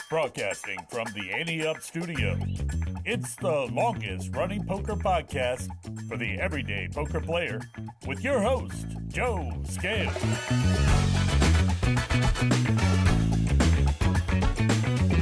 Broadcasting from the Ante Up studio, it's the longest running poker podcast for the everyday poker player with your host, Joe Scale.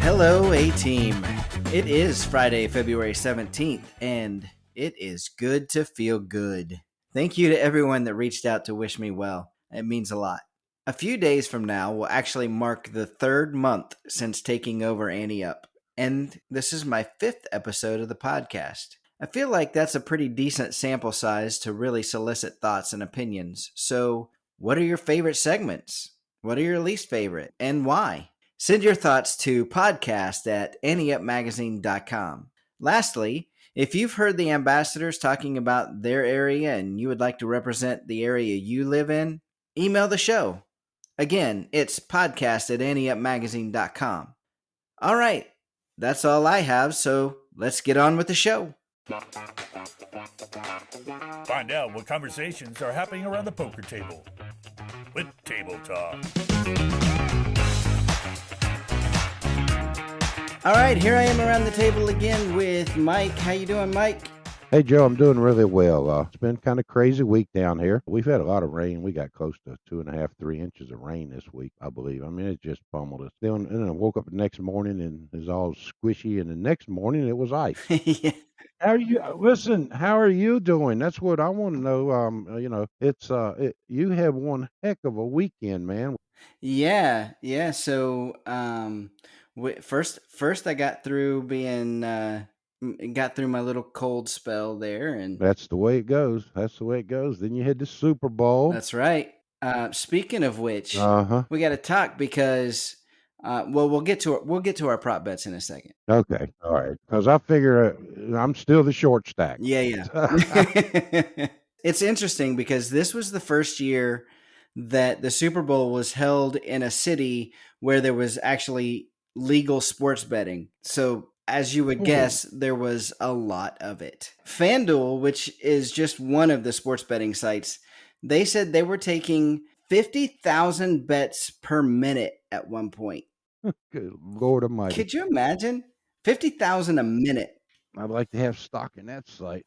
Hello, A-Team. It is Friday, February 17th, and it is good to feel good. Thank you to everyone that reached out to wish me well. It means a lot. A few days from now will actually mark the third month since taking over Ante Up, and this is my fifth episode of the podcast. I feel like that's a pretty decent sample size to really solicit thoughts and opinions. So, what are your favorite segments? What are your least favorite, and why? Send your thoughts to podcast@anteupmagazine.com. Lastly, if you've heard the ambassadors talking about their area and you would like to represent the area you live in, email the show. Again, it's podcast@anteupmagazine.com. All right, that's all I have, so let's get on with the show. Find out what conversations are happening around the poker table with Table Talk. All right, here I am around the table again with Mike. How you doing, Mike? Hey, Joe, I'm doing really well. It's been kind of crazy week down here. We've had a lot of rain. We got close to 2.5, 3 inches of rain this week, I believe. I mean, it just pummeled us. Then I woke up the next morning and it was all squishy, and the next morning it was ice. Yeah. How are you? Listen, how are you doing? That's what I want to know. You have one heck of a weekend, man. Yeah. So, first I got through got through my little cold spell there, and That's the way it goes. Then you had the Super Bowl. that's right. Speaking of which, Uh-huh. we got to talk because, we'll get to our prop bets in a second. Okay. All right. Because I figure I'm still the short stack. Yeah. It's interesting because this was the first year that the Super Bowl was held in a city where there was actually legal sports betting. So, as you would guess, there was a lot of it. FanDuel, which is just one of the sports betting sites, they said they were taking 50,000 bets per minute at one point. Good Lord Almighty. Could you imagine? 50,000 a minute. I'd like to have stock in that site.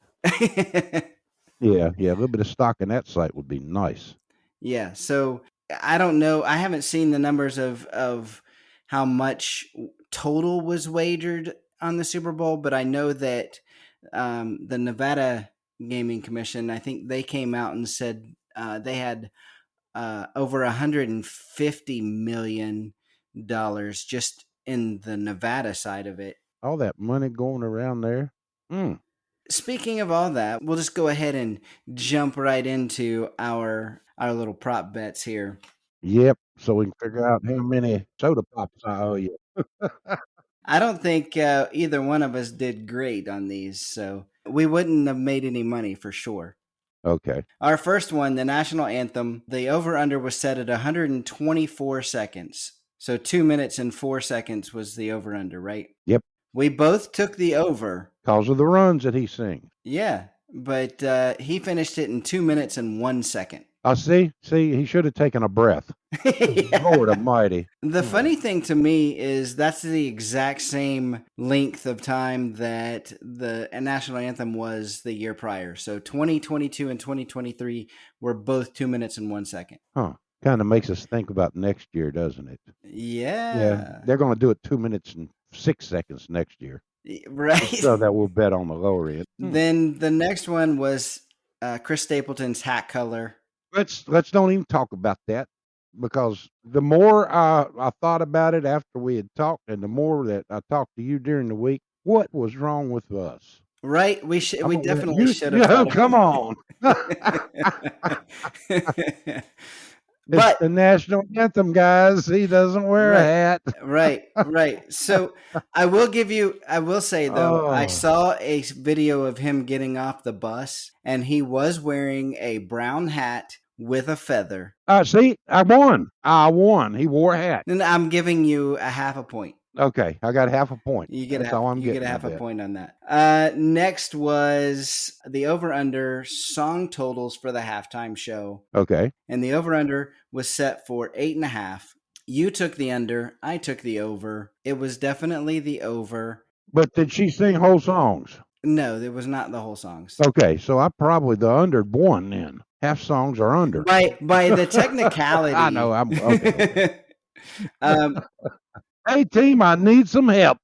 Yeah, a little bit of stock in that site would be nice. Yeah, so I don't know. I haven't seen the numbers of how much total was wagered on the Super Bowl, but I know that the Nevada Gaming Commission, I think they came out and said they had over $150 million just in the Nevada side of it. All that money going around there. Speaking of all that, we'll just go ahead and jump right into our little prop bets here. Yep, so we can figure out how many soda pops I owe you. I don't think either one of us did great on these, so we wouldn't have made any money for sure. Okay. Our first one, the national anthem, the over-under was set at 124 seconds. So 2 minutes and 4 seconds was the over-under, right? Yep. We both took the over. Because of the runs that he sings. Yeah, but he finished it in 2 minutes and 1 second. See, he should have taken a breath. Yeah. Lord Almighty. The funny thing to me is that's the exact same length of time that the national anthem was the year prior. So 2022 and 2023 were both 2 minutes and 1 second. Huh. Kind of makes us think about next year, doesn't it? Yeah. They're going to do it 2 minutes and 6 seconds next year. Right. So that we'll bet on the lower end. Then the next one was Chris Stapleton's hat color. Let's don't even talk about that, because the more I thought about it after we had talked, and the more that I talked to you during the week, what was wrong with us? Right, we definitely should have. Come on. But it's the national anthem, guys. He doesn't wear a hat. Right. So I will say though, I saw a video of him getting off the bus, and he was wearing a brown hat with a feather. See, I won. He wore a hat. And I'm giving you a half a point. Okay, I got half a point. You get That's all I'm getting. You get a half a point on that. Next was the over-under song totals for the halftime show. Okay. And the over-under was set for 8.5. You took the under. I took the over. It was definitely the over. But did she sing whole songs? No, it was not the whole songs. Okay, so I probably the under won then. Half songs are under. By the technicality. I know. I'm okay. um, Hey team, I need some help.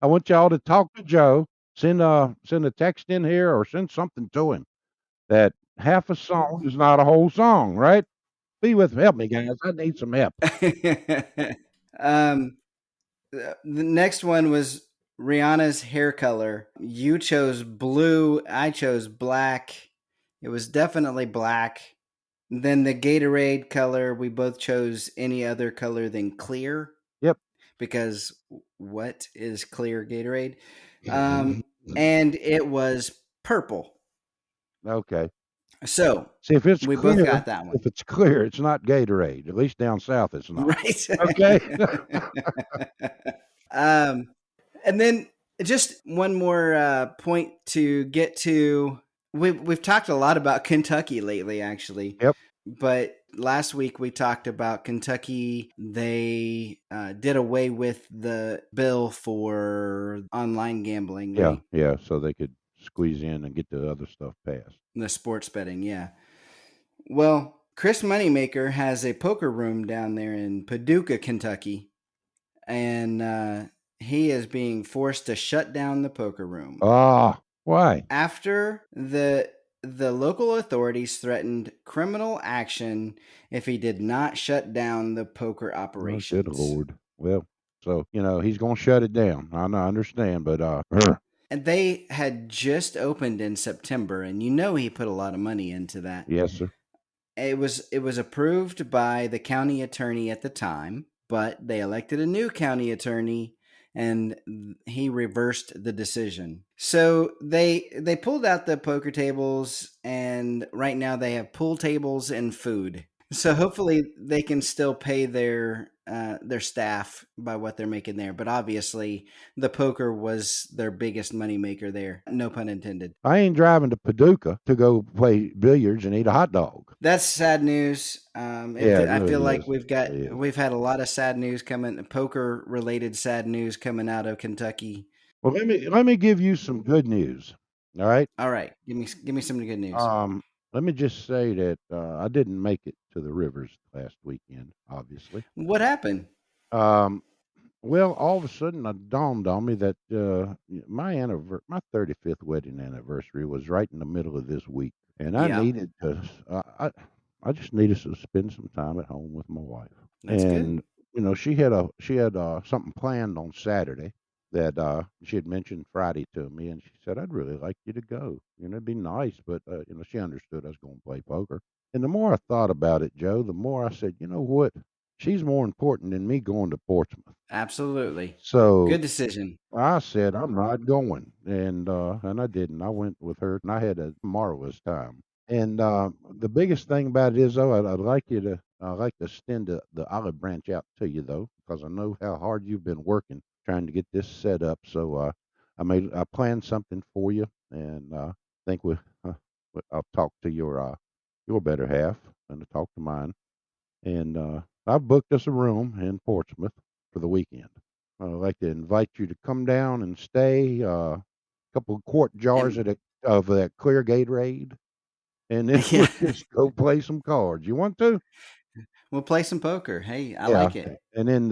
I want y'all to talk to Joe. Send a text in here or send something to him. That half a song is not a whole song, right? Be with me. Help me, guys. I need some help. The next one was Rihanna's hair color. You chose blue. I chose black. It was definitely black. Then the Gatorade color, we both chose any other color than clear. Yep. Because what is clear Gatorade? And it was purple. Okay. So see if it's we clear, both got that one. If it's clear, it's not Gatorade. At least down south, it's not. Right. Okay. And then just one more point to get to. We've talked a lot about Kentucky lately, actually. Yep. But last week we talked about Kentucky. They did away with the bill for online gambling. Yeah, right? yeah. So they could squeeze in and get the other stuff passed. The sports betting, yeah. Well, Chris Moneymaker has a poker room down there in Paducah, Kentucky, and he is being forced to shut down the poker room. Why? After the local authorities threatened criminal action if he did not shut down the poker operations. Oh, good Lord. Well, so, he's going to shut it down. I understand, but And they had just opened in September, and he put a lot of money into that. Yes, sir. It was approved by the county attorney at the time, but they elected a new county attorney, and he reversed the decision. So they pulled out the poker tables, and right now they have pool tables and food. So hopefully they can still pay their staff by what they're making there. But obviously the poker was their biggest moneymaker there. No pun intended. I ain't driving to Paducah to go play billiards and eat a hot dog. That's sad news. I feel like we've had a lot of sad news coming, poker related sad news coming out of Kentucky. Well, let me give you some good news. All right. All right. Give me some good news. Let me just say that I didn't make it to the Rivers last weekend, obviously. What happened? Well, all of a sudden it dawned on me that my 35th wedding anniversary was right in the middle of this week, and I needed to. I just needed to spend some time at home with my wife. That's good. She had something planned on Saturday that she had mentioned Friday to me, and she said, I'd really like you to go. It'd be nice, but she understood I was going to play poker. And the more I thought about it, Joe, the more I said, you know what? She's more important than me going to Portsmouth. Absolutely. So good decision. I said I'm not going, and I didn't. I went with her, and I had a marvelous time. And the biggest thing about it is, though, I'd like to extend the olive branch out to you, though, because I know how hard you've been working trying to get this set up. So I planned something for you, and I think I'll talk to your better half and I'll talk to mine, and I've booked us a room in Portsmouth for the weekend. I'd like to invite you to come down and stay. A couple of quart jars of that clear Gatorade, and then we'll just go play some cards. You want to? We'll play some poker. Hey, I like it. And then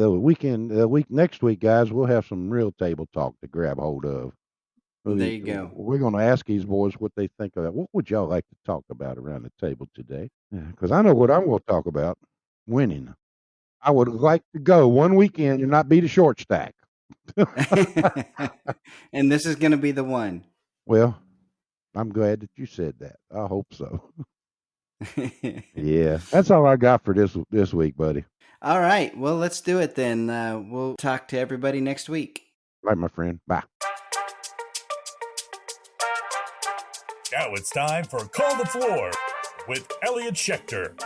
next week, guys, we'll have some real table talk to grab hold of. There you go. We're going to ask these boys what they think of that. What would y'all like to talk about around the table today? Because I know what I'm going to talk about: winning. I would like to go one weekend and not be the short stack. And this is going to be the one. Well, I'm glad that you said that. I hope so. Yeah, that's all I got for this week, buddy. All right. Well, let's do it then. We'll talk to everybody next week. Right, my friend. Bye. Now it's time for Call the Floor with Elliot Schechter.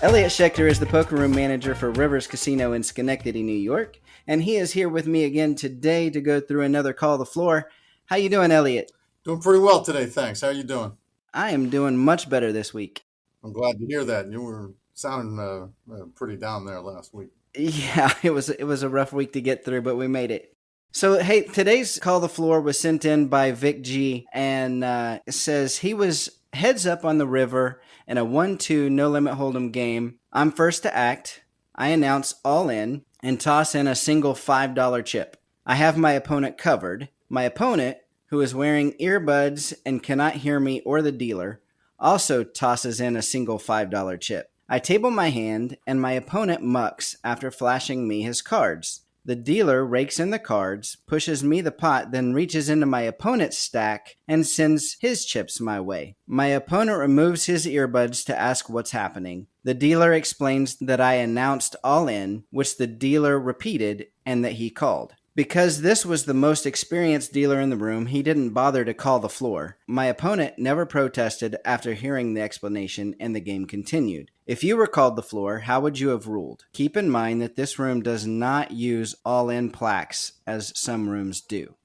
Elliot Schechter is the poker room manager for Rivers Casino in Schenectady, New York, and he is here with me again today to go through another Call the Floor. How you doing, Elliot? Doing pretty well today, thanks. How are you doing? I am doing much better this week. I'm glad to hear that. You were sounding pretty down there last week. Yeah, it was a rough week to get through, but we made it. So, hey, today's Call the Floor was sent in by Vic G, and it says he was heads up on the river in a 1-2 no-limit hold'em game. I'm first to act. I announce all in and toss in a single $5 chip. I have my opponent covered. My opponent, who is wearing earbuds and cannot hear me or the dealer, also tosses in a single $5 chip. I table my hand, and my opponent mucks after flashing me his cards. The dealer rakes in the cards, pushes me the pot, then reaches into my opponent's stack and sends his chips my way. My opponent removes his earbuds to ask what's happening. The dealer explains that I announced all in, which the dealer repeated, and that he called. Because this was the most experienced dealer in the room, he didn't bother to call the floor. My opponent never protested after hearing the explanation, and the game continued. If you were called the floor, how would you have ruled? Keep in mind that this room does not use all-in plaques, as some rooms do.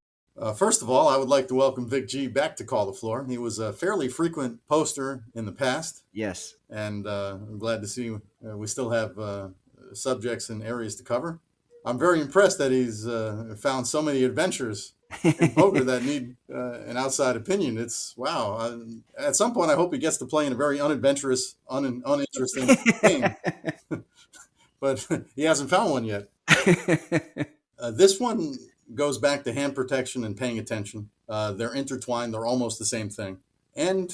First of all, I would like to welcome Vic G back to Call the Floor. He was a fairly frequent poster in the past. Yes. And I'm glad to see we still have subjects and areas to cover. I'm very impressed that he's found so many adventures in poker that need an outside opinion. It's wow. At some point, I hope he gets to play in a very unadventurous, uninteresting game. But he hasn't found one yet. This one goes back to hand protection and paying attention. They're intertwined. They're almost the same thing. And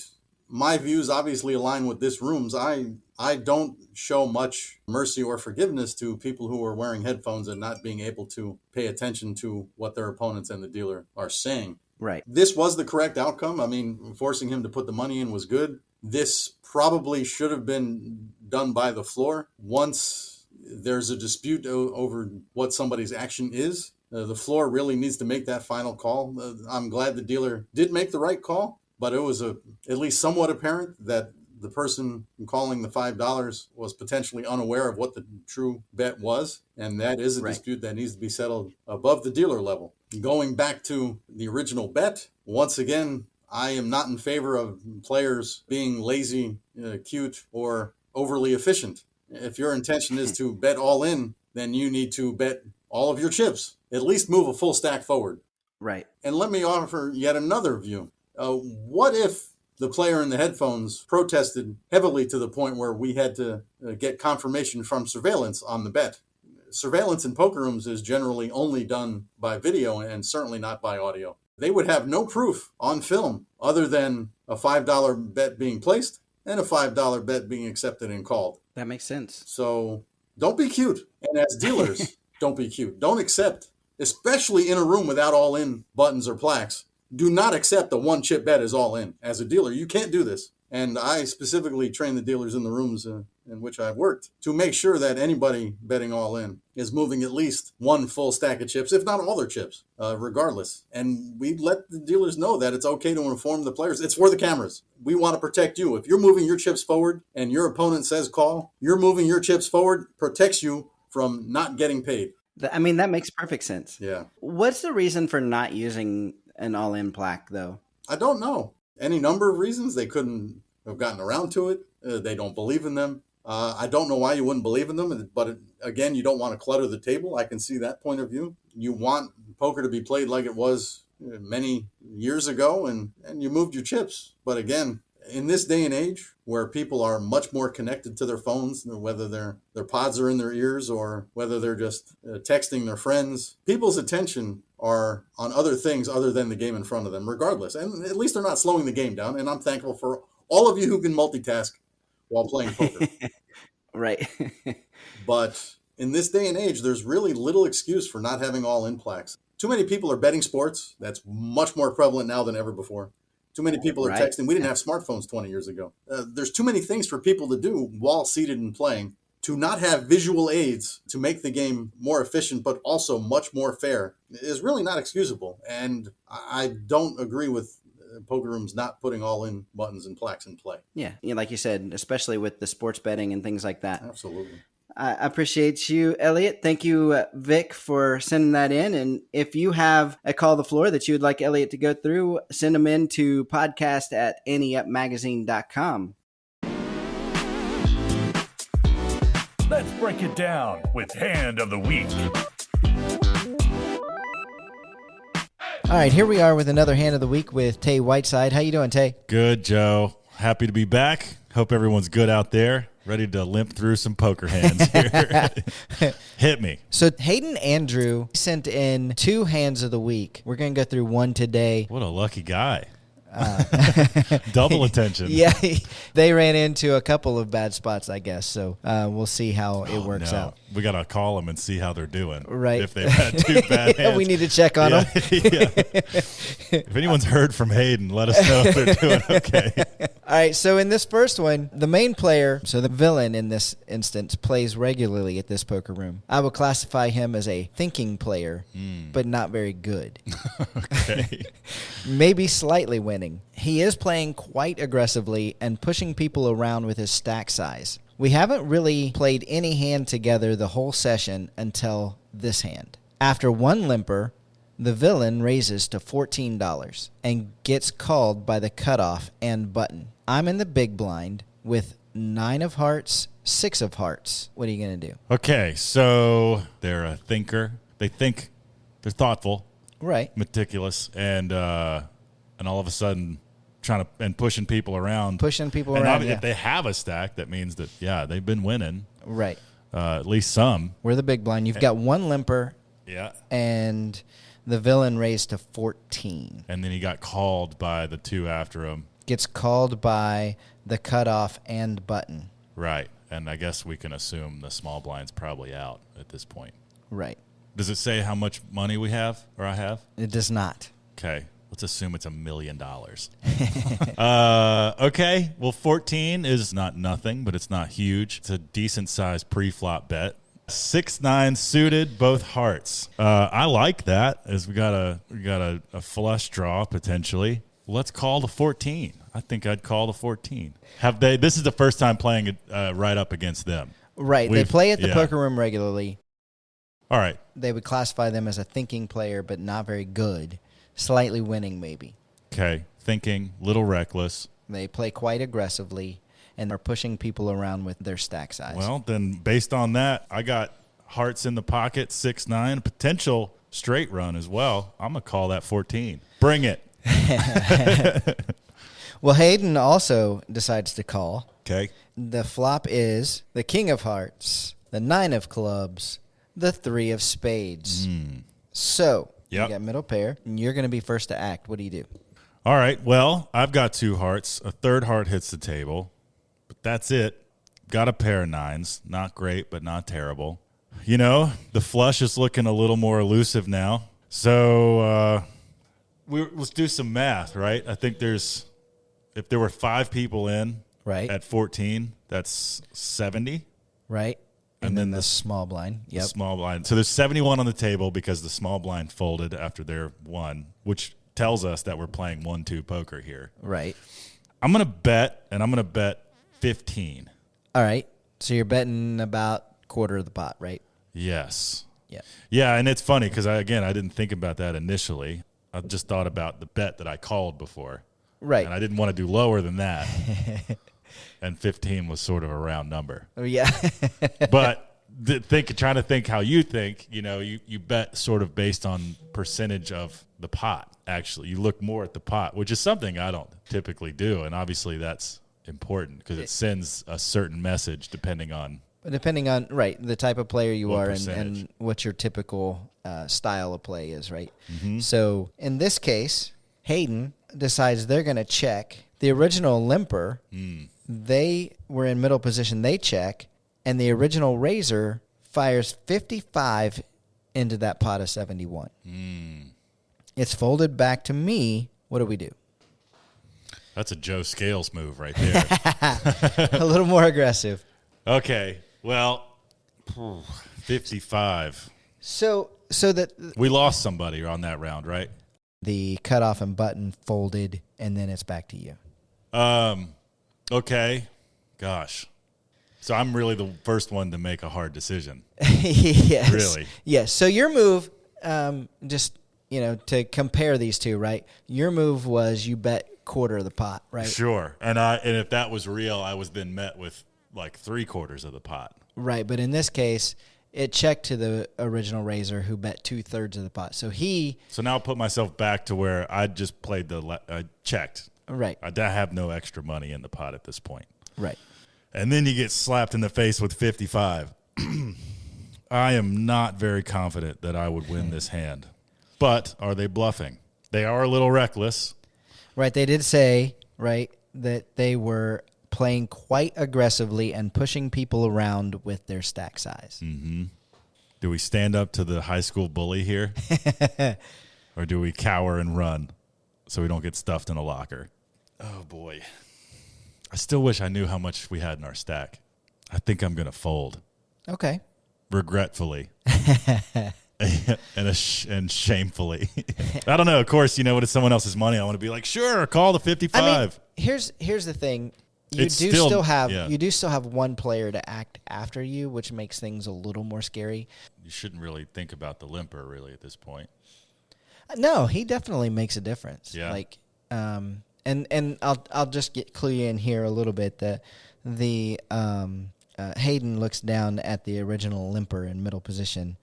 my views obviously align with this room's. I don't show much mercy or forgiveness to people who are wearing headphones and not being able to pay attention to what their opponents and the dealer are saying. Right. This was the correct outcome. I mean, forcing him to put the money in was good. This probably should have been done by the floor. Once there's a dispute over what somebody's action is, the floor really needs to make that final call. I'm glad the dealer did make the right call, but it was at least somewhat apparent that the person calling the $5 was potentially unaware of what the true bet was, and that is a dispute that needs to be settled above the dealer level. Going back to the original bet, once again, I am not in favor of players being lazy, cute, or overly efficient. If your intention is to bet all in, then you need to bet all of your chips. At least move a full stack forward. Right. And let me offer yet another view. What if the player in the headphones protested heavily to the point where we had to get confirmation from surveillance on the bet? Surveillance in poker rooms is generally only done by video and certainly not by audio. They would have no proof on film other than a $5 bet being placed and a $5 bet being accepted and called. That makes sense. So don't be cute. And as dealers, don't be cute. Don't accept, especially in a room without all-in buttons or plaques. Do not accept a one-chip bet as all-in. As a dealer, you can't do this. And I specifically train the dealers in the rooms in which I've worked to make sure that anybody betting all-in is moving at least one full stack of chips, if not all their chips, regardless. And we let the dealers know that it's okay to inform the players. It's for the cameras. We want to protect you. If you're moving your chips forward and your opponent says call, you're moving your chips forward, protects you from not getting paid. I mean, that makes perfect sense. Yeah. What's the reason for not using an all-in plaque, though? I don't know. Any number of reasons. They couldn't have gotten around to it. They don't believe in them. I don't know why you wouldn't believe in them, but again, you don't want to clutter the table. I can see that point of view. You want poker to be played like it was many years ago, and you moved your chips. But again, in this day and age where people are much more connected to their phones, whether their pods are in their ears or whether they're just texting their friends, people's attention are on other things other than the game in front of them, regardless. And at least they're not slowing the game down. And I'm thankful for all of you who can multitask while playing poker. Right. But in this day and age, there's really little excuse for not having all-in plaques. Too many people are betting sports. That's much more prevalent now than ever before. Too many people are texting. We didn't have smartphones 20 years ago. There's too many things for people to do while seated and playing. To not have visual aids to make the game more efficient, but also much more fair, is really not excusable. And I don't agree with poker rooms not putting all-in buttons and plaques in play. Yeah, like you said, especially with the sports betting and things like that. Absolutely. I appreciate you, Elliot. Thank you, Vic, for sending that in. And if you have a call the floor that you would like Elliot to go through, send them in to podcast@anteupmagazine.com. Let's break it down with Hand of the Week. All right, here we are with another Hand of the Week with Tay Whiteside. How you doing, Tay? Good, Joe. Happy to be back. Hope everyone's good out there. Ready to limp through some poker hands here. Hit me. So Hayden Andrew sent in 2 Hands of the Week. We're going to go through one today. What a lucky guy. Double attention. Yeah, they ran into a couple of bad spots, I guess. So we'll see how it works out. We got to call them and see how they're doing. Right. If they've had 2 bad hands. We need to check on them. Yeah. If anyone's heard from Hayden, let us know if they're doing okay. All right, so in this first one, the main player, so the villain in this instance, plays regularly at this poker room. I would classify him as a thinking player, but not very good. Okay. Maybe slightly winning. He is playing quite aggressively and pushing people around with his stack size. We haven't really played any hand together the whole session until this hand. After one limper, the villain raises to $14 and gets called by the cutoff and button. I'm in the big blind with 9 of hearts, 6 of hearts. What are you going to do? Okay, so they're a thinker. They think, they're thoughtful, Right. meticulous, and all of a sudden trying to and pushing people around. Pushing people and around, if yeah. they have a stack, that means that, yeah, they've been winning, Right. at least some. We're the big blind. You've got one limper, Yeah. and the villain raised to 14. And then he got called by the 2 after him. Gets called by the cutoff and button. Right. And I guess we can assume the small blind's probably out at this point. Right. Does it say how much money we have or I have? It does not. Okay. Let's assume it's $1 million. Okay. Well, 14 is not nothing, but it's not huge. It's a decent sized pre-flop bet. 6-9 suited, both hearts. I like that as we got a flush draw potentially. Let's call the 14. I think I'd call the 14. This is the first time playing it right up against them. Right. They play at the yeah. poker room regularly. All right. They would classify them as a thinking player, but not very good. Slightly winning, maybe. Okay. Thinking, little reckless. They play quite aggressively and are pushing people around with their stack size. Well, then based on that, I got hearts in the pocket, 6-9, potential straight run as well. I'm going to call that 14. Bring it. Well, Hayden also decides to call. Okay. The flop is the king of hearts, the 9 of clubs, the 3 of spades. So, Yep. you got middle pair, and you're going to be first to act. What do you do? All right. Well, I've got 2 hearts. A third heart hits the table, but that's it. Got a pair of 9s. Not great, but not terrible. You know, the flush is looking a little more elusive now. So let's do some math, right? I think if there were 5 people in Right. at 14, that's 70. Right. And then the small blind. The Yep. small blind. So there's 71 on the table because the small blind folded after their 1, which tells us that we're playing 1-2 poker here. Right. I'm going to bet, and I'm going to bet 15. All right. So you're betting about quarter of the pot, right? Yes. Yeah. Yeah, and it's funny because, I didn't think about that initially. I just thought about the bet that I called before. Right. And I didn't want to do lower than that. And 15 was sort of a round number. Oh, yeah. But trying to think how you think, you bet sort of based on percentage of the pot, actually. You look more at the pot, which is something I don't typically do. And obviously that's important because it sends a certain message depending on right, the type of player you What are percentage. and what your typical style of play is, right? Mm-hmm. So in this case, Hayden decides they're going to check. The original limper, they were in middle position. They check, and the original raiser fires 55 into that pot of 71. It's folded back to me. What do we do? That's a Joe Scales move right there. A little more aggressive. Okay, well, 55. So that We lost somebody on that round, right? the cutoff and button folded, and then it's back to you. Okay. Gosh. So I'm really the first one to make a hard decision. Yes. Really? Yes. So your move, just, to compare these two, right? Your move was you bet quarter of the pot, right? Sure. And if that was real, I was then met with like 3/4 of the pot. Right, but in this case, it checked to the original raiser who bet 2/3 of the pot. So now I'll put myself back to where I just played I checked. Right. I have no extra money in the pot at this point. Right. And then you get slapped in the face with 55. I am not very confident that I would win this hand. But are they bluffing? They are a little reckless. Right, they did say, right, that they were playing quite aggressively and pushing people around with their stack size. Mm-hmm. Do we stand up to the high school bully here? Or do we cower and run so we don't get stuffed in a locker? Oh, boy. I still wish I knew how much we had in our stack. I think I'm going to fold. Okay. Regretfully. and shamefully. I don't know. Of course, when it's someone else's money, I want to be like, sure, call the 55. I mean, here's the thing. You do still have one player to act after you, which makes things a little more scary. You shouldn't really think about the limper really at this point. No, he definitely makes a difference. Yeah. And I'll just clue you in here a little bit that the Hayden looks down at the original limper in middle position.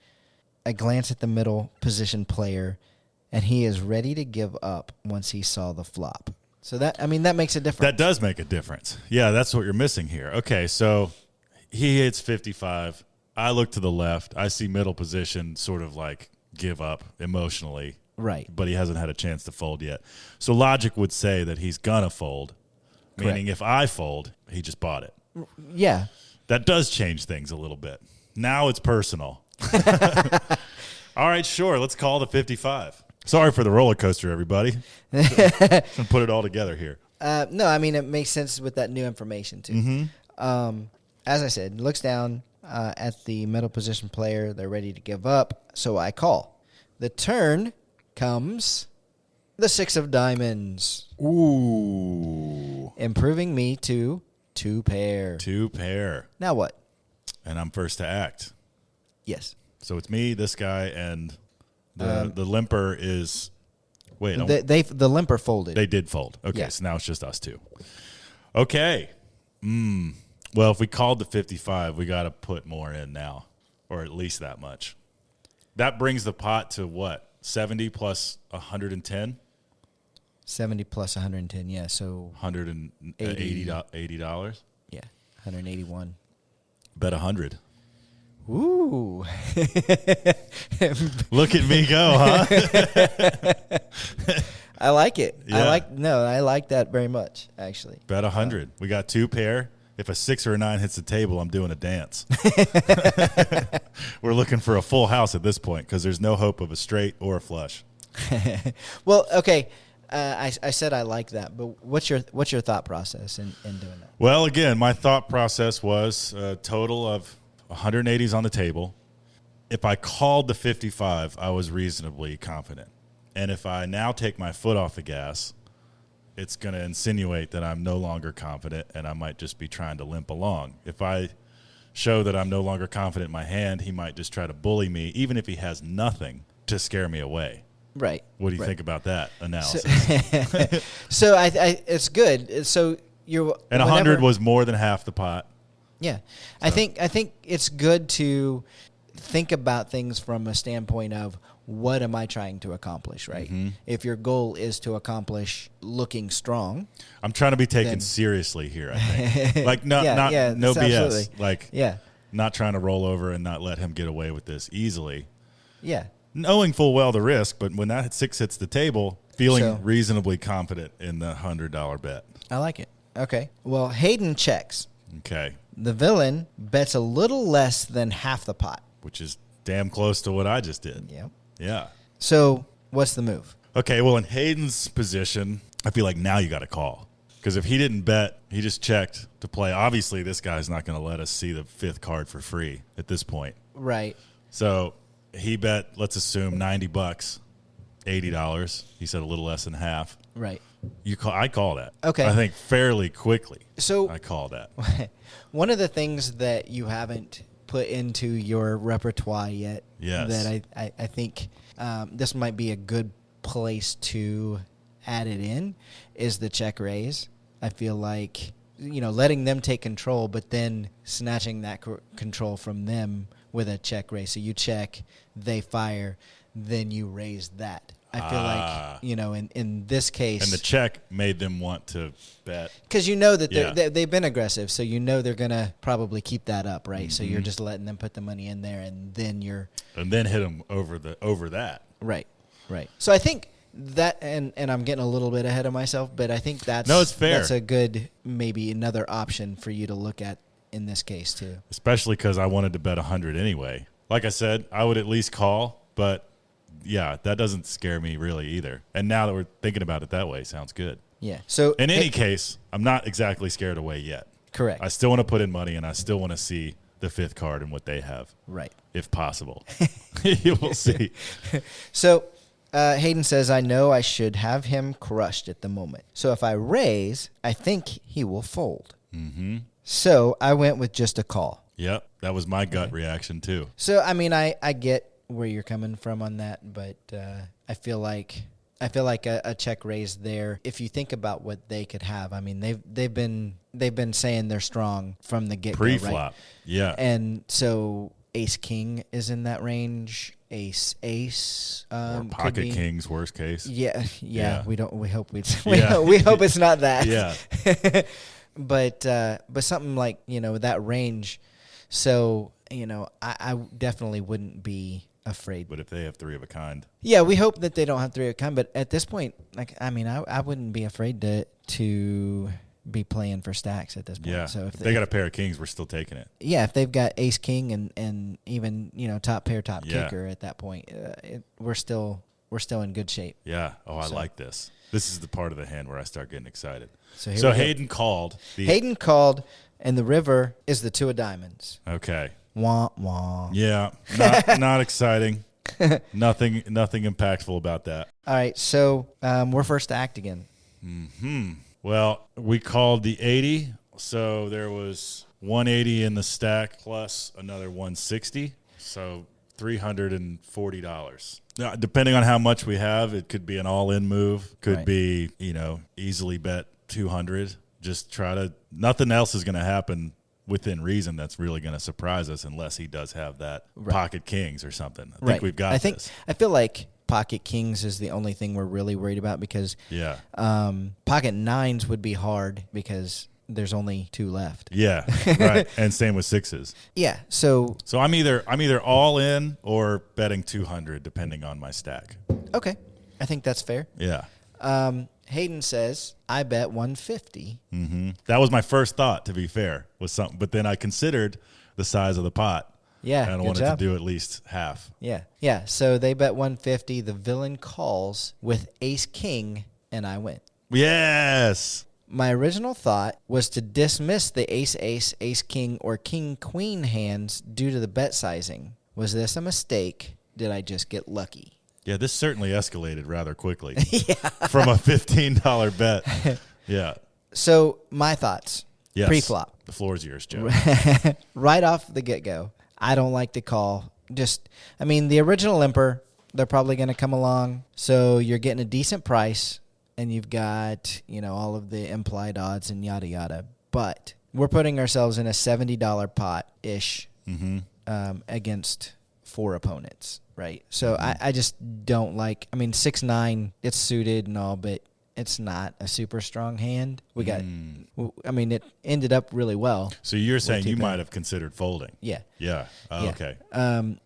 I glance at the middle position player, and he is ready to give up once he saw the flop. So that makes a difference. That does make a difference. Yeah, that's what you're missing here. Okay, so he hits 55. I look to the left. I see middle position sort of like give up emotionally. Right. But he hasn't had a chance to fold yet. So logic would say that he's going to fold, meaning if I fold, he just bought it. Yeah. That does change things a little bit. Now it's personal. All right, sure. Let's call the 55. Sorry for the roller coaster, everybody. And put it all together here. No, I mean, it makes sense with that new information, too. Mm-hmm. As I said, looks down at the middle position player. They're ready to give up, so I call. The turn comes the 6 of diamonds. Ooh. Improving me to 2 pair. 2 pair. Now what? And I'm first to act. Yes. So it's me, this guy, and the limper is... Wait. The limper folded. They did fold. Okay, yeah. So now it's just us two. Okay. Well, if we called the 55, we got to put more in now, or at least that much. That brings the pot to what? 70 plus 110? 70 plus 110, yeah. So $180. Yeah, 181. Bet 100. Ooh. Look at me go, huh? I like it. Yeah. I like that very much, actually. Bet 100. We got 2 pair. If a 6 or a 9 hits the table, I'm doing a dance. We're looking for a full house at this point because there's no hope of a straight or a flush. Well, okay. I said I like that, but what's your thought process in doing that? Well, again, my thought process was a total of 180s on the table. If I called the 55, I was reasonably confident. And if I now take my foot off the gas, it's going to insinuate that I'm no longer confident and I might just be trying to limp along. If I show that I'm no longer confident in my hand, he might just try to bully me, even if he has nothing, to scare me away. Right. What do you think about that analysis? So I it's good. So and 100 was more than half the pot. Yeah. So. I think it's good to think about things from a standpoint of what am I trying to accomplish, right? Mm-hmm. If your goal is to accomplish looking strong. I'm trying to be taken seriously here, I think. Like no BS. Absolutely. Like not trying to roll over and not let him get away with this easily. Yeah. Knowing full well the risk, but when that 6 hits the table, feeling reasonably confident in the $100 bet. I like it. Okay. Well, Hayden checks. Okay. The villain bets a little less than half the pot. Which is damn close to what I just did. Yeah. Yeah. So what's the move? Okay, well, in Hayden's position, I feel like now you got to call. Because if he didn't bet, he just checked to play. Obviously, this guy's not going to let us see the 5th card for free at this point. Right. So he bet, let's assume, $90, $80. He said a little less than half. Right. I call that. Okay. I think fairly quickly. So I call that. One of the things that you haven't put into your repertoire yet that I think this might be a good place to add it in is the check raise. I feel like letting them take control, but then snatching that control from them with a check raise. So you check, they fire, then you raise that. I feel like, in this case. And the check made them want to bet. Because that they've been aggressive, so they're going to probably keep that up, right? Mm-hmm. So you're just letting them put the money in there, and then hit them over that. Right. So I think that, and I'm getting a little bit ahead of myself, but I think it's fair. That's a good, maybe another option for you to look at in this case too. Especially because I wanted to bet 100 anyway. Like I said, I would at least call, but yeah, that doesn't scare me really either. And now that we're thinking about it that way, sounds good. Yeah. So in any case, I'm not exactly scared away yet. Correct. I still want to put in money, and I still want to see the fifth card and what they have. Right. If possible. You will see. So Hayden says, I know I should have him crushed at the moment. So if I raise, I think he will fold. Mm-hmm. So I went with just a call. Yep. That was my gut reaction too. So, I mean, I get where you're coming from on that, but I feel like a check raise there. If you think about what they could have, I mean, they've been saying they're strong from the get-go, pre-flop, right? Yeah. And so Ace King is in that range. Ace, or pocket kings, worst case. Yeah. We hope we hope it's not that. Yeah. But something like that range. So I definitely wouldn't be afraid. But if they have three of a kind, yeah, we hope that they don't have three of a kind. But at this point, I wouldn't be afraid to be playing for stacks at this point. Yeah. So if they got a pair of kings, we're still taking it. Yeah, if they've got ace king and even top pair, top kicker at that point, we're still in good shape. Yeah. Oh, I like this. This is the part of the hand where I start getting excited. So Hayden called. Hayden called, and the river is the two of diamonds. Okay. Wah wah. Yeah. Not exciting. Nothing impactful about that. All right. So we're first to act again. Hmm. Well, we called the 80, so there was 180 in the stack plus another 160, so $340. Now, depending on how much we have, it could be an all-in move, could be, easily bet 200. Just try to – nothing else is going to happen within reason that's really going to surprise us unless he does have that pocket kings or something. I think we've got this. I feel like pocket kings is the only thing we're really worried about because pocket nines would be hard because there's only two left. Yeah, right. And same with sixes. Yeah, so I'm either all in or betting 200 depending on my stack. Okay, I think that's fair. Yeah. Hayden says I bet 150. Mm-hmm. That was my first thought, to be fair, was something, but then I considered the size of the pot. Yeah, and I wanted to do at least half. Yeah. So they bet 150. The villain calls with ace king, and I win. Yes. My original thought was to dismiss the ace ace king, or king queen hands due to the bet sizing. Was this a mistake? Did I just get lucky? Yeah, this certainly escalated rather quickly. From a $15 bet. Yeah. So my thoughts. Yes. Pre-flop. The floor is yours, Joe. Right off the get-go. I don't like to call. The original limper, they're probably going to come along. So you're getting a decent price, and you've got, all of the implied odds and yada, yada. But we're putting ourselves in a $70 pot-ish against 4 opponents, right? So I just don't like, 6-9, it's suited and all, but it's not a super strong hand. We got, it ended up really well. So you're saying you might have considered folding? Yeah. Yeah. Yeah. Okay.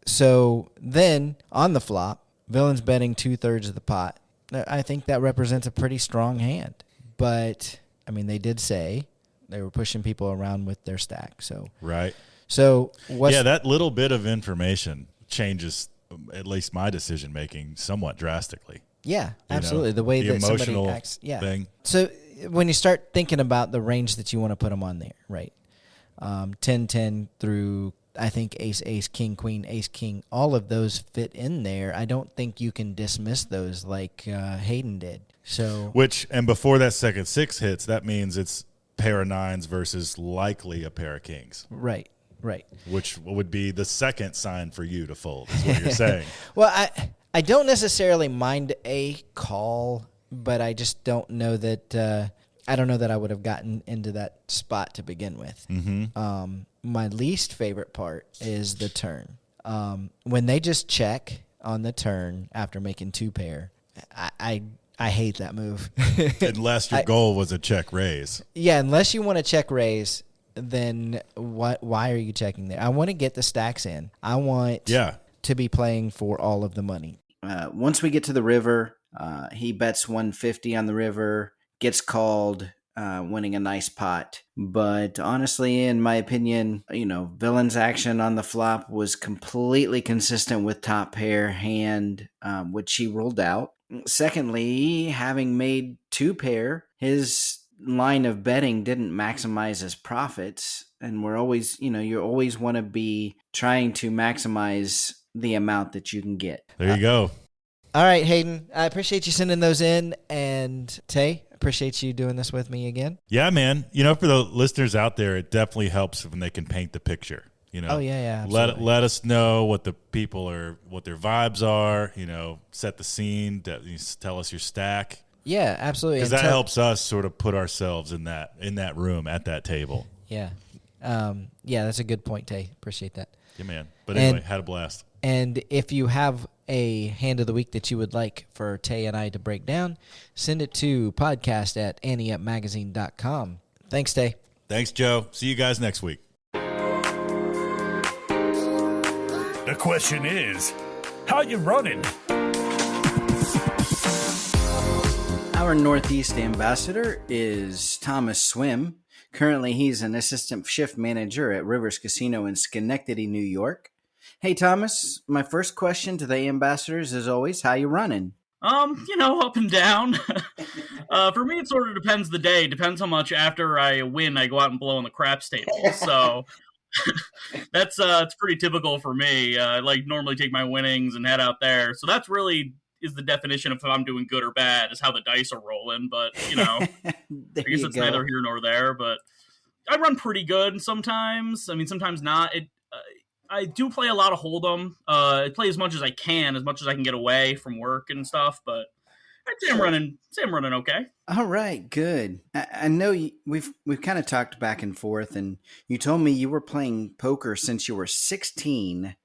So then on the flop, villain's betting 2/3 of the pot. I think that represents a pretty strong hand. But, they did say they were pushing people around with their stack. So right. So that little bit of information changes at least my decision making somewhat drastically. Yeah, absolutely. The way that somebody acts. Yeah. Thing. So when you start thinking about the range that you want to put them on there, right? 10-10 through, I think, ace, king, queen, ace, king, all of those fit in there. I don't think you can dismiss those like Hayden did. So and before that second 6 hits, that means it's pair of nines versus likely a pair of kings. Right. Which would be the second sign for you to fold, is what you're saying. Well, I don't necessarily mind a call, but I just don't know that I don't know that I would have gotten into that spot to begin with. My least favorite part is the turn. When they just check on the turn after making 2-pair, I hate that move. Unless your goal was a check raise. Yeah, unless you want to check raise, then why are you checking there? I want to get the stacks in. I want to be playing for all of the money. Once we get to the river, he bets 150 on the river, gets called, winning a nice pot. But honestly, in my opinion, Villain's action on the flop was completely consistent with top pair hand, which he ruled out. Secondly, having made 2-pair, his line of betting didn't maximize his profits. And we're always, you always want to be trying to maximize the amount that you can get. There you go. All right, Hayden, I appreciate you sending those in. And Tay, appreciate you doing this with me again. Yeah, man. For the listeners out there, it definitely helps when they can paint the picture. Oh yeah, absolutely. Let us know what the people what their vibes are. Set the scene. Tell us your stack. Yeah, absolutely. Because that helps us sort of put ourselves in that room at that table. Yeah, that's a good point, Tay. Appreciate that. Yeah, man. But anyway, had a blast. And if you have a hand of the week that you would like for Tay and I to break down, send it to podcast@anteupmagazine.com. Thanks, Tay. Thanks, Joe. See you guys next week. The question is, how you running? Our Northeast ambassador is Thomas Swim. Currently, he's an assistant shift manager at Rivers Casino in Schenectady, New York. Hey, Thomas, my first question to the ambassadors is always, how you running? Up and down. For me, it sort of depends the day. Depends how much after I win, I go out and blow on the craps table. So that's it's pretty typical for me. I normally take my winnings and head out there. So that's really is the definition of if I'm doing good or bad, is how the dice are rolling. But, I guess it's neither here nor there. But I run pretty good sometimes. I mean, sometimes not. I do play a lot of Hold'em. I play as much as I can get away from work and stuff. But I'd say I'm running okay. All right, good. I know we've kind of talked back and forth, and you told me you were playing poker since you were 16.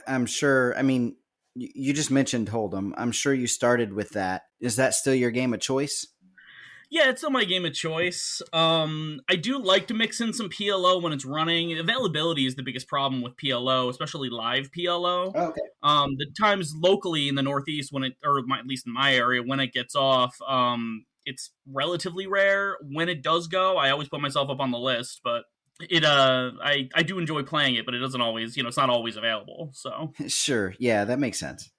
I'm sure. I mean, you just mentioned Hold'em. I'm sure you started with that. Is that still your game of choice? Yeah, it's still my game of choice. I do like to mix in some PLO when it's running. Availability is the biggest problem with PLO, especially live PLO. Oh, okay. The times locally in the Northeast at least in my area, when it gets off, it's relatively rare. When it does go, I always put myself up on the list, but I do enjoy playing it, but it doesn't always, it's not always available. So sure, yeah, that makes sense.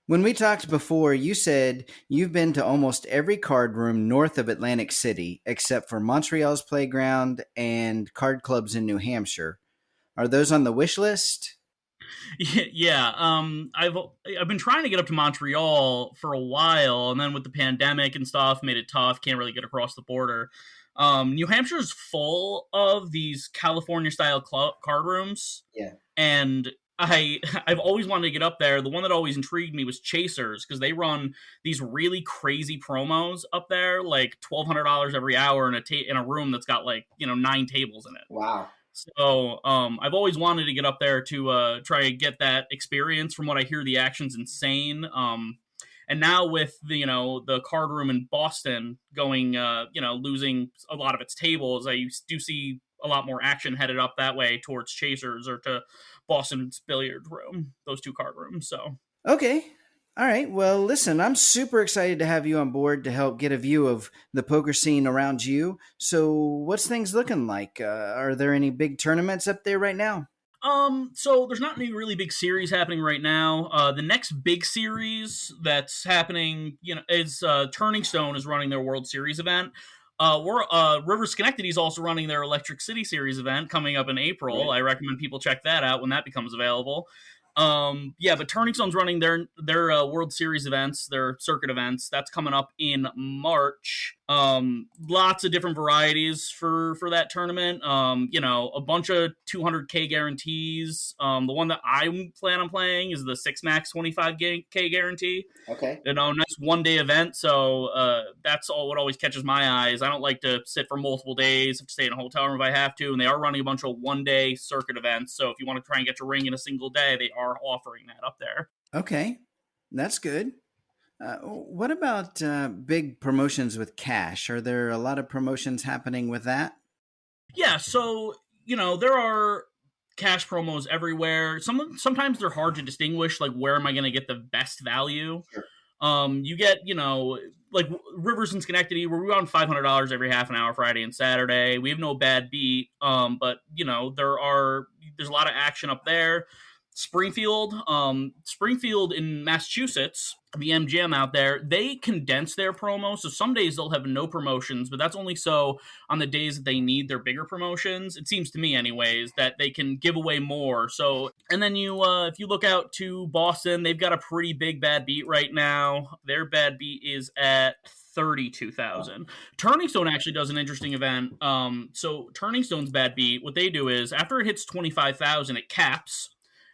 When we talked before, you said you've been to almost every card room north of Atlantic City, except for Montreal's Playground and card clubs in New Hampshire. Are those on the wish list? Yeah. I've been trying to get up to Montreal for a while, and then with the pandemic and stuff, made it tough. Can't really get across the border. New Hampshire's full of these California-style card rooms. Yeah. And I've always wanted to get up there. The one that always intrigued me was Chasers, because they run these really crazy promos up there, like $1,200 every hour in a room that's got 9 tables in it. Wow. So I've always wanted to get up there to try and get that experience. From what I hear, the action's insane. And now with the card room in Boston going, losing a lot of its tables, I do see a lot more action headed up that way towards Chasers or to Boston's billiard room, those 2 card rooms. So okay. All right. Well, listen, I'm super excited to have you on board to help get a view of the poker scene around you. So what's things looking like? Are there any big tournaments up there right now? So there's not any really big series happening right now. The next big series that's happening, is Turning Stone is running their World Series event. Rivers Schenectady is also running their Electric City Series event coming up in April. Right. I recommend people check that out when that becomes available. But Turning Stone's running their World Series events, their circuit events. That's coming up in March. Lots of different varieties for that tournament. A bunch of 200K guarantees. The one that I plan on playing is the 6 max 25K guarantee. Okay. Nice 1-day event. So that's all what always catches my eyes. I don't like to sit for multiple days. I have to stay in a hotel room if I have to. And they are running a bunch of 1-day circuit events. So if you want to try and get your ring in a single day, they are offering that up there. Okay, that's good. What about big promotions with cash? Are there a lot of promotions happening with that? Yeah, so, there are cash promos everywhere. Sometimes they're hard to distinguish, like, where am I going to get the best value? Sure. You get, like Rivers in Schenectady, where we run $500 every half an hour Friday and Saturday. We have no bad beat, but, there's a lot of action up there. Springfield in Massachusetts, the MGM out there, they condense their promos. So some days they'll have no promotions, but that's only so on the days that they need their bigger promotions. It seems to me anyways that they can give away more. So, and then if you look out to Boston, they've got a pretty big bad beat right now. Their bad beat is at 32,000. Turning Stone actually does an interesting event. So Turning Stone's bad beat, what they do is after it hits 25,000, it caps.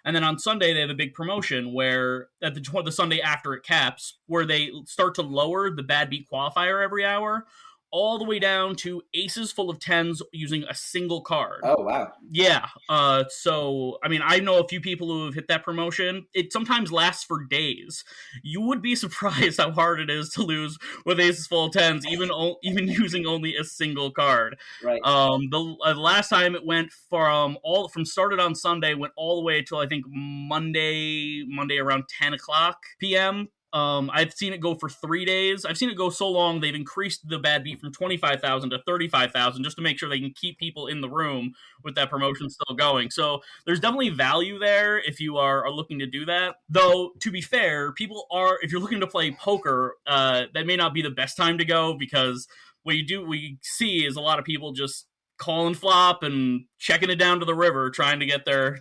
And then on Sunday, they have a big promotion where at the Sunday after it caps, where they start to lower the bad beat qualifier every hour, all the way down to aces full of tens using a single card. Oh, wow. Yeah. So, I mean, I know a few people who have hit that promotion. It sometimes lasts for days. You would be surprised how hard it is to lose with aces full of tens, even using only a single card. Right. The last time it went from started on Sunday, went all the way till I think Monday around 10 o'clock p.m. I've seen it go for 3 days. I've seen it go so long they've increased the bad beat from 25,000 to 35,000 just to make sure they can keep people in the room with that promotion still going. So there's definitely value there if you are looking to do that. Though, to be fair, if you're looking to play poker, that may not be the best time to go, because what we see is a lot of people just calling flop and checking it down to the river, trying to get their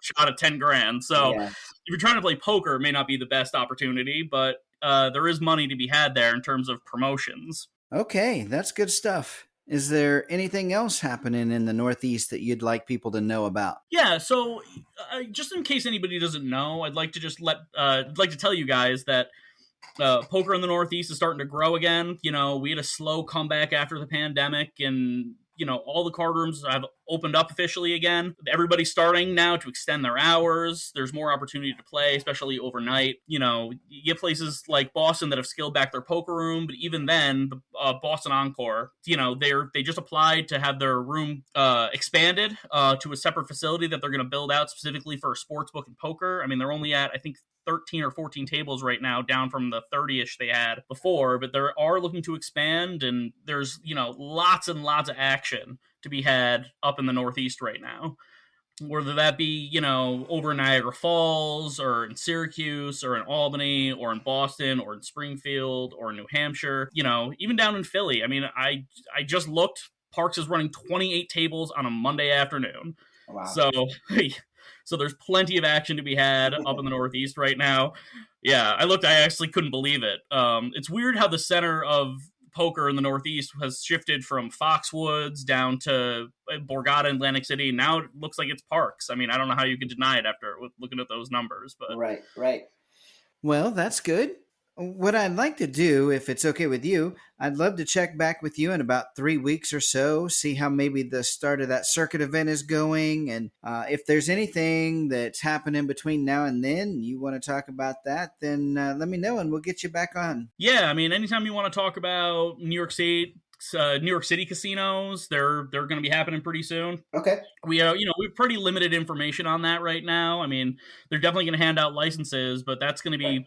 shot at 10 grand. So yeah. If you're trying to play poker, it may not be the best opportunity, but there is money to be had there in terms of promotions. Okay, that's good stuff. Is there anything else happening in the Northeast that you'd like people to know about? Yeah, so just in case anybody doesn't know, I'd like to just tell you guys that poker in the Northeast is starting to grow again. We had a slow comeback after the pandemic, and all the card rooms have opened up officially again. Everybody's starting now to extend their hours. There's more opportunity to play, especially overnight. You get places like Boston that have scaled back their poker room, but even then, the Boston Encore, they just applied to have their room expanded to a separate facility that they're going to build out specifically for sportsbook and poker. I mean, they're only at, I think, 13 or 14 tables right now, down from the 30-ish they had before, but they are looking to expand, and there's, lots and lots of action to be had up in the Northeast right now. Whether that be, over in Niagara Falls, or in Syracuse, or in Albany, or in Boston, or in Springfield, or in New Hampshire, even down in Philly. I mean, I just looked, Parks is running 28 tables on a Monday afternoon. Wow. So there's plenty of action to be had up in the Northeast right now. Yeah, I actually couldn't believe it. It's weird how the center of poker in the Northeast has shifted from Foxwoods down to Borgata and Atlantic City. Now it looks like it's Parks. I mean, I don't know how you can deny it after looking at those numbers. But Right. Well, that's good. What I'd like to do, if it's okay with you, I'd love to check back with you in about 3 weeks or so, see how maybe the start of that circuit event is going. And if there's anything that's happening between now and then, you want to talk about that, then let me know and we'll get you back on. Yeah, I mean, anytime you want to talk about New York City casinos, they're going to be happening pretty soon. Okay. We have pretty limited information on that right now. I mean, they're definitely going to hand out licenses, but that's going to be,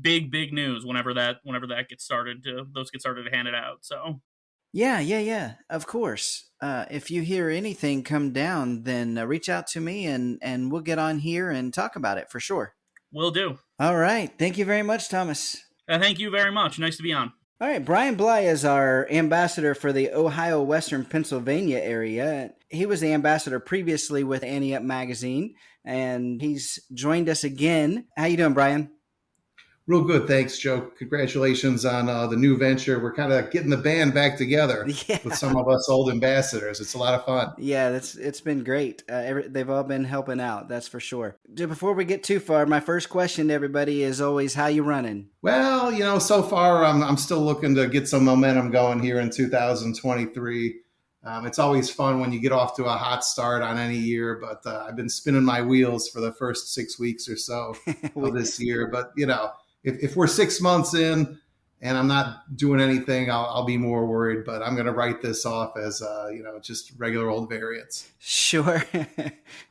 big news whenever that gets started to hand it out. So yeah, of course. If you hear anything come down, then reach out to me and we'll get on here and talk about it for sure. Will do. All right, thank you very much, Thomas. Thank you very much. Nice to be on. All right, Brian Bly is our ambassador for the Ohio Western Pennsylvania area. He was the ambassador previously with Ante Up Magazine, and he's joined us again. How you doing, Brian? Real good. Thanks, Joe. Congratulations on the new venture. We're kind of getting the band back together with some of us old ambassadors. It's a lot of fun. Yeah, it's been great. They've all been helping out, that's for sure. Before we get too far, my first question to everybody is always, how you running? Well, so far I'm still looking to get some momentum going here in 2023. It's always fun when you get off to a hot start on any year, but I've been spinning my wheels for the first 6 weeks or so of this year. But, if we're 6 months in and I'm not doing anything, I'll be more worried. But I'm going to write this off as, just regular old variance. Sure.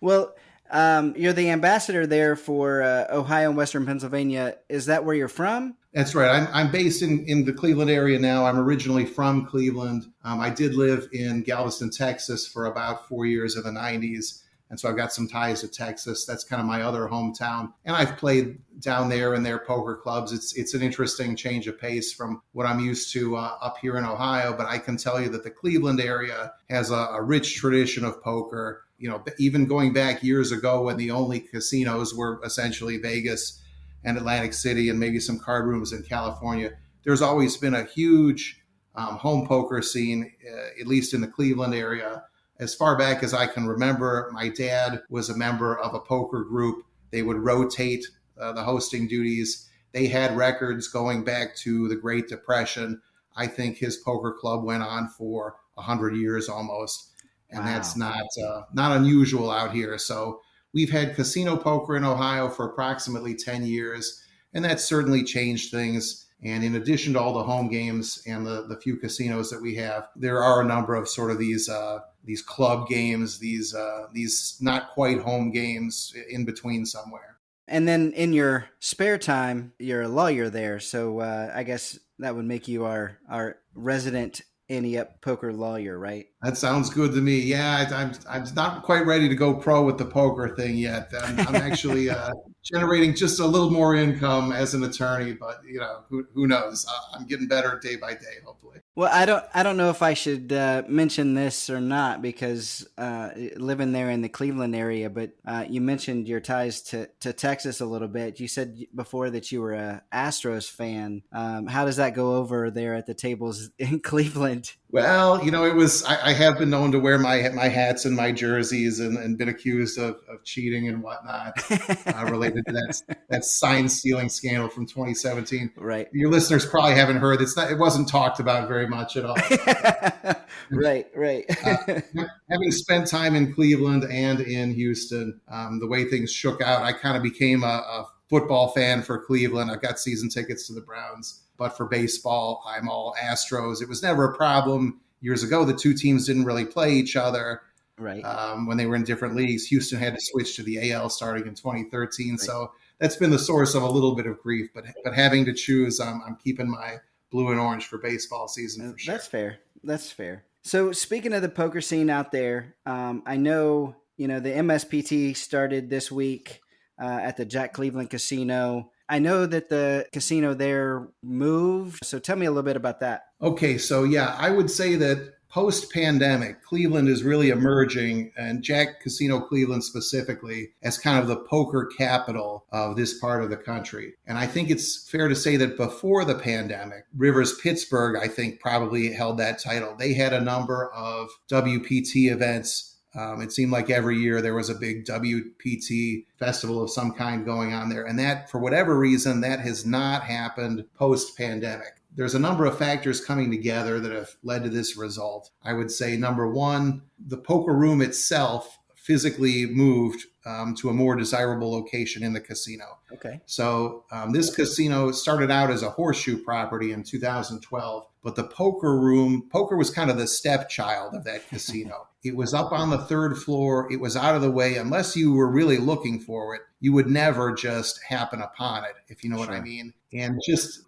Well, you're the ambassador there for Ohio and Western Pennsylvania. Is that where you're from? That's right. I'm based in the Cleveland area now. I'm originally from Cleveland. I did live in Galveston, Texas for about 4 years in the 90s. And so I've got some ties to Texas. That's kind of my other hometown. And I've played down there in their poker clubs. It's an interesting change of pace from what I'm used to up here in Ohio. But I can tell you that the Cleveland area has a rich tradition of poker. Even going back years ago when the only casinos were essentially Vegas and Atlantic City and maybe some card rooms in California, there's always been a huge home poker scene, at least in the Cleveland area. As far back as I can remember, my dad was a member of a poker group. They would rotate the hosting duties. They had records going back to the Great Depression. I think his poker club went on for 100 years almost. And wow. That's not unusual out here. So we've had casino poker in Ohio for approximately 10 years, and that's certainly changed things. And in addition to all the home games and the few casinos that we have, there are a number of sort of these club games, these not quite home games in between somewhere. And then in your spare time, you're a lawyer there. So I guess that would make you our resident Ante-Up poker lawyer, right? That sounds good to me. Yeah, I'm not quite ready to go pro with the poker thing yet. I'm actually generating just a little more income as an attorney, but who knows? I'm getting better day by day, hopefully. Well, I don't know if I should mention this or not because living there in the Cleveland area, but you mentioned your ties to Texas a little bit. You said before that you were a Astros fan. How does that go over there at the tables in Cleveland? Well, it was, I have been known to wear my hats and my jerseys and been accused of cheating and whatnot related to that sign stealing scandal from 2017. Right. Your listeners probably haven't heard. It wasn't talked about very much at all. Right. Having spent time in Cleveland and in Houston, the way things shook out, I kind of became a football fan for Cleveland. I've got season tickets to the Browns. But for baseball, I'm all Astros. It was never a problem. Years ago, the two teams didn't really play each other. Right. When they were in different leagues. Houston had to switch to the AL starting in 2013. Right. So that's been the source of a little bit of grief. But having to choose, I'm keeping my blue and orange for baseball season for sure. That's fair. So speaking of the poker scene out there, I know, the MSPT started this week at the Jack Cleveland Casino. I know that the casino there moved. So tell me a little bit about that. Okay. So yeah, I would say that post-pandemic, Cleveland is really emerging, and Jack Casino Cleveland specifically, as kind of the poker capital of this part of the country. And I think it's fair to say that before the pandemic, Rivers Pittsburgh, I think, probably held that title. They had a number of WPT events. It seemed like every year there was a big WPT festival of some kind going on there. And that, for whatever reason, that has not happened post-pandemic. There's a number of factors coming together that have led to this result. I would say, number one, the poker room itself physically moved to a more desirable location in the casino. Okay. So this casino started out as a horseshoe property in 2012, but the poker was kind of the stepchild of that casino. It was up on the third floor. It was out of the way. Unless you were really looking for it, you would never just happen upon it, if you know what I mean. And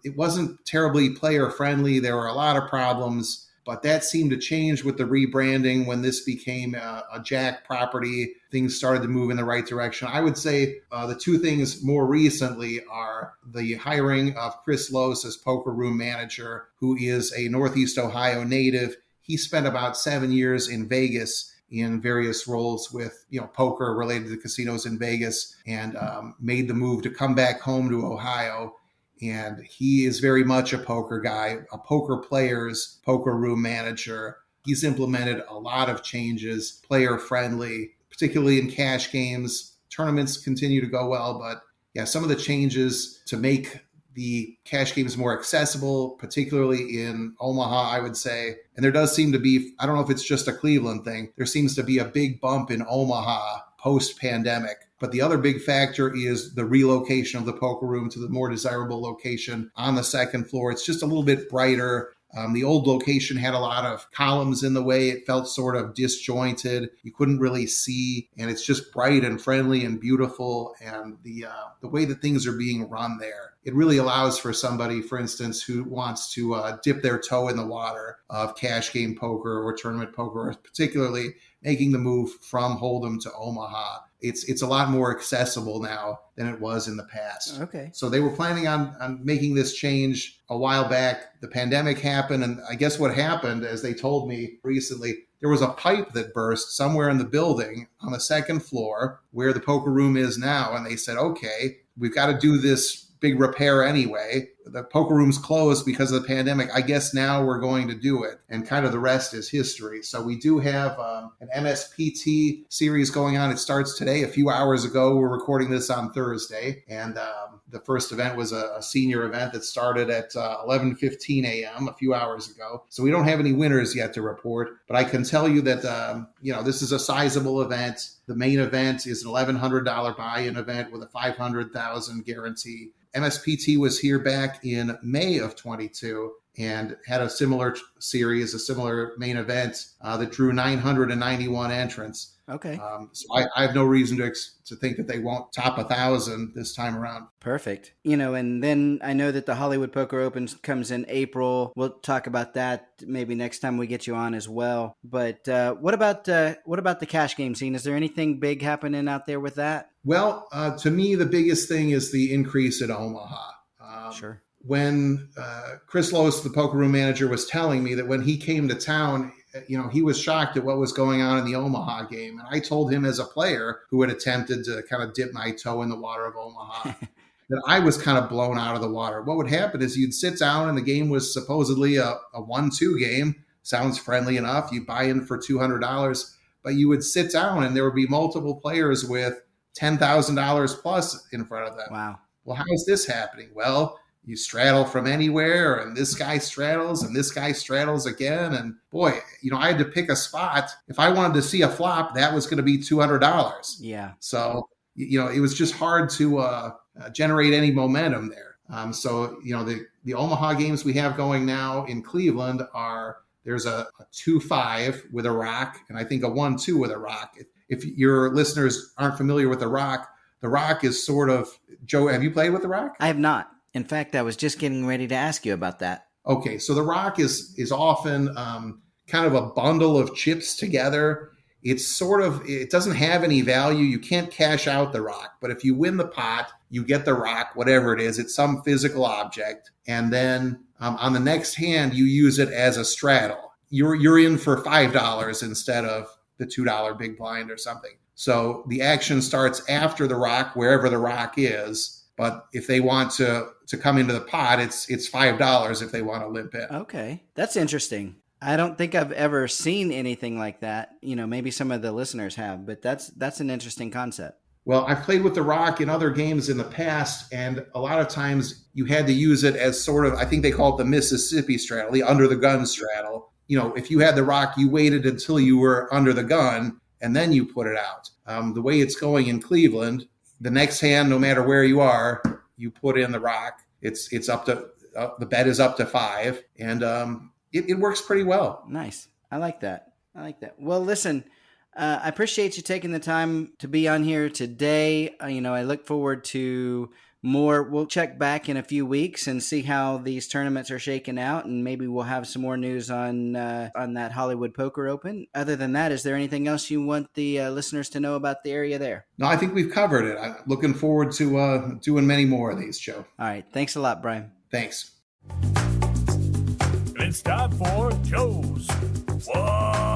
it wasn't terribly player friendly. There were a lot of problems. But that seemed to change with the rebranding when this became a Jack property. Things started to move in the right direction. I would say the two things more recently are the hiring of Chris Lose as poker room manager, who is a Northeast Ohio native. He spent about 7 years in Vegas in various roles with, poker related to casinos in Vegas, and made the move to come back home to Ohio. and he is very much a poker guy, a poker player's poker room manager. He's implemented a lot of changes, player friendly, particularly in cash games. Tournaments continue to go well, but yeah, some of the changes to make the cash games more accessible, particularly in Omaha, I would say. And there does seem to be, I don't know if it's just a Cleveland thing, there seems to be a big bump in Omaha post-pandemic. But the other big factor is the relocation of the poker room to the more desirable location on the second floor. It's just a little bit brighter. The old location had a lot of columns in the way. It felt sort of disjointed. You couldn't really see, and it's just bright and friendly and beautiful. And the way that things are being run there, it really allows for somebody, for instance, who wants to dip their toe in the water of cash game poker or tournament poker, or particularly making the move from Hold'em to Omaha. It's a lot more accessible now than it was in the past. Okay. So they were planning on making this change a while back. The pandemic happened, and I guess what happened, as they told me recently, there was a pipe that burst somewhere in the building on the second floor where the poker room is now. And they said, okay, we've got to do this big repair anyway. The poker room's closed because of the pandemic. I guess now we're going to do it. And kind of the rest is history. So we do have an MSPT series going on. It starts today. A few hours ago, we're recording this on Thursday. And the first event was a senior event that started at 11:15 a.m. a few hours ago. So we don't have any winners yet to report. But I can tell you that, this is a sizable event. The main event is an $1,100 buy-in event with a $500,000 guarantee. MSPT was here back in May of 22 and had a similar series, a similar main event that drew 991 entrants. Okay. So I have no reason to think that they won't top 1,000 this time around. Perfect. And then I know that the Hollywood Poker Open comes in April. We'll talk about that maybe next time we get you on as well. But what about the cash game scene? Is there anything big happening out there with that? Well, to me, the biggest thing is the increase at Omaha. Sure. When Chris Lois, the poker room manager, was telling me that when he came to town, he was shocked at what was going on in the Omaha game. And I told him, as a player who had attempted to kind of dip my toe in the water of Omaha, that I was kind of blown out of the water. What would happen is you'd sit down and the game was supposedly a 1-2 game. Sounds friendly enough. You buy in for $200, but you would sit down and there would be multiple players with $10,000 plus in front of them. Wow. Well, how is this happening? Well, you straddle from anywhere, and this guy straddles, and this guy straddles again. And boy, I had to pick a spot. If I wanted to see a flop, that was going to be $200. Yeah. So, it was just hard to generate any momentum there. The Omaha games we have going now in Cleveland there's a 2-5 with a rock, and I think a 1-2 with a rock. If your listeners aren't familiar with the rock is sort of, Joe, have you played with the rock? I have not. In fact, I was just getting ready to ask you about that. Okay, so the rock is often kind of a bundle of chips together. It doesn't have any value. You can't cash out the rock, but if you win the pot, you get the rock, whatever it is. It's some physical object. And then on the next hand, you use it as a straddle. You're in for $5 instead of the $2 big blind or something. So the action starts after the rock, wherever the rock is. But if they want to come into the pot, it's $5 if they want to limp in. Okay. That's interesting. I don't think I've ever seen anything like that. Maybe some of the listeners have, but that's an interesting concept. Well, I've played with the rock in other games in the past, and a lot of times you had to use it as sort of, I think they call it the Mississippi straddle, the under the gun straddle. If you had the rock, you waited until you were under the gun, and then you put it out. The way it's going in Cleveland, the next hand, no matter where you are, you put in the rock. It's up to the bet is up to 5, and it works pretty well. Nice. I like that. Well, listen, I appreciate you taking the time to be on here today. I look forward to more. We'll check back in a few weeks and see how these tournaments are shaking out, and maybe we'll have some more news on that Hollywood Poker Open. Other than that, is there anything else you want the listeners to know about the area there? No, I think we've covered it. I'm looking forward to doing many more of these, Joe. All right. Thanks a lot, Brian. Thanks. It's time for Joe's 1-Outer.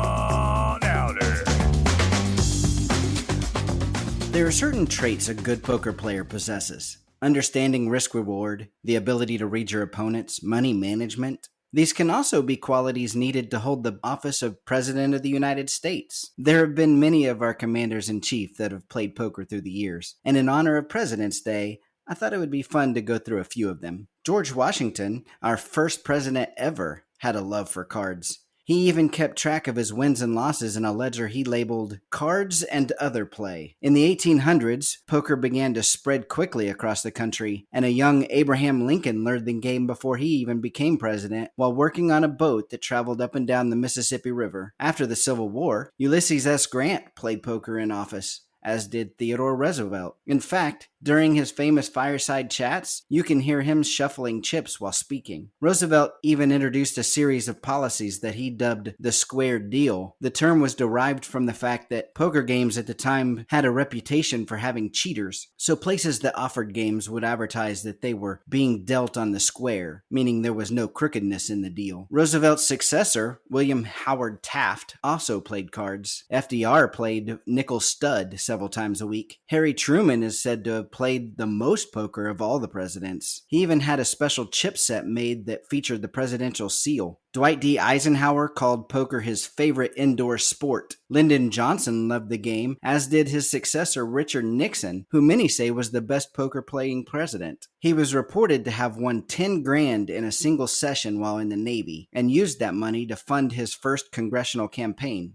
There are certain traits a good poker player possesses. understanding risk reward, the ability to read your opponents, money management. These can also be qualities needed to hold the office of President of the United States. There have been many of our commanders-in-chief that have played poker through the years, and in honor of President's Day, I thought it would be fun to go through a few of them. George Washington, our first president ever, had a love for cards. He even kept track of his wins and losses in a ledger he labeled Cards and Other Play. In the 1800s, poker began to spread quickly across the country, and a young Abraham Lincoln learned the game before he even became president while working on a boat that traveled up and down the Mississippi River. After the Civil War, Ulysses S. Grant played poker in office, as did Theodore Roosevelt. In fact, during his famous fireside chats, you can hear him shuffling chips while speaking. Roosevelt even introduced a series of policies that he dubbed the square deal. The term was derived from the fact that poker games at the time had a reputation for having cheaters, so places that offered games would advertise that they were being dealt on the square, meaning there was no crookedness in the deal. Roosevelt's successor, William Howard Taft, also played cards. FDR played nickel stud several times a week. Harry Truman is said to have played the most poker of all the presidents. He even had a special chipset made that featured the presidential seal. Dwight D. Eisenhower called poker his favorite indoor sport. Lyndon Johnson loved the game, as did his successor Richard Nixon, who many say was the best poker-playing president. He was reported to have won $10,000 in a single session while in the Navy, and used that money to fund his first congressional campaign.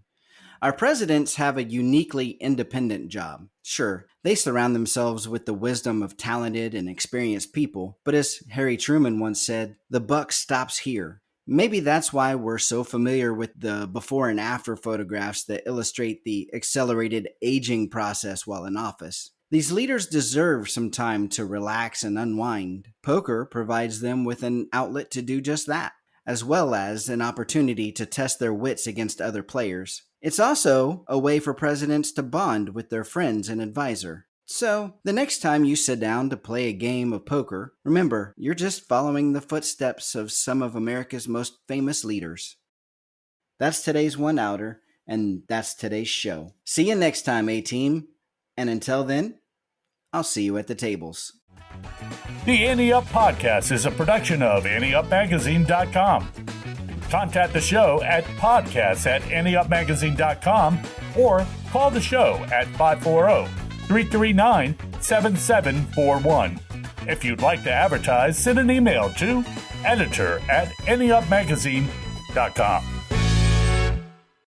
Our presidents have a uniquely independent job. Sure, they surround themselves with the wisdom of talented and experienced people, but as Harry Truman once said, the buck stops here. Maybe that's why we're so familiar with the before and after photographs that illustrate the accelerated aging process while in office. These leaders deserve some time to relax and unwind. Poker provides them with an outlet to do just that, as well as an opportunity to test their wits against other players. It's also a way for presidents to bond with their friends and advisor. So, the next time you sit down to play a game of poker, remember, you're just following the footsteps of some of America's most famous leaders. That's today's One Outer, and that's today's show. See you next time, A-Team. And until then, I'll see you at the tables. The Ante Up Podcast is a production of AnteUpMagazine.com. Contact the show at podcasts@AnteUpMagazine.com or call the show at 540-339-7741. If you'd like to advertise, send an email to editor@AnteUpMagazine.com.